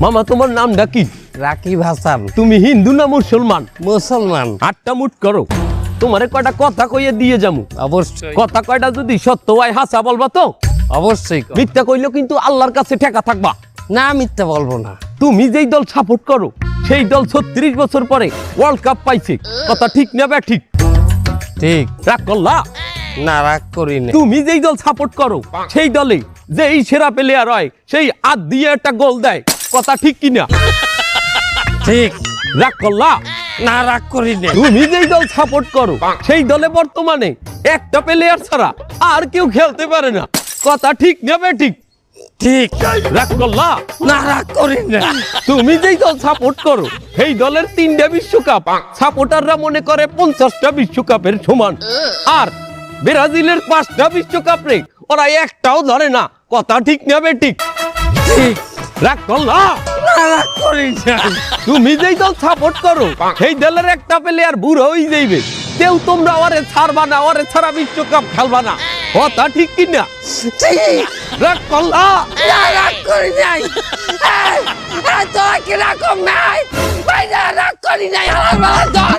মামা তোমার নামটা কি? রাকিব হাসান। তুমি হিন্দু না মুসলমান? মুসলমান। আটটা মুট করো, তোমারে কয়টা কথা কইয়ে দিয়ে যামু। অবশ্যই কথা কয়টা যদি সত্য হয় হাসা বলবা তো? অবশ্যই। মিথ্যা কইলেও কিন্তু আল্লাহর কাছে ঠেকা থাকবা। না মিথ্যা বলবো না। তুমি যেই দল সাপোর্ট করো সেই দল 36 বছর পরে ওয়ার্ল্ড কাপ পাইছে, কথা ঠিক না বে ঠিক? ঠিক। রাগ করলা? না রাগ করি না। তুমি যেই দল সাপোর্ট করো সেই দলে যেই সেরা প্লেয়ার হয় সেই হাত দিয়ে একটা গোল দেয়, কথা ঠিক কিনা? ঠিক। রাগ করলা? না রাগ করি না। তুমি যেই দল সাপোর্ট করো সেই দলে বর্তমানে একটা প্লেয়ার ছাড়া আর কেউ খেলতে পারে না, কথা ঠিক না বে ঠিক? ঠিক। রাগ করলা? না রাগ করি না। তুমি যেই দল সাপোর্ট করো সেই দলের 3টা বিশ্বকাপ সাপোর্টাররা মনে করে 50টা বিশ্বকাপের সমান, আর ব্রাজিলের 5টা বিশ্বকাপ রে ওরা একটাও ধরে না, কথা ঠিক না বে ঠিক? ঠিক। রাগ করলা? না রাগ করি না। তুমি যেই দল সাপোর্ট করো সেই দলের একটা প্লেয়ার বুড়ো হয়ে যাইবে, কেউ তোমরা ওরে ছাড়বা না, ওরে ছাড়া বিশ্বকাপ খেলবা না, কথা ঠিক কিনা? ঠিক। রাগ করলা? না রাগ করি নাই। তো কি রকম নাই? ভাই না রাগ করি নাই। হালাল বালা দর।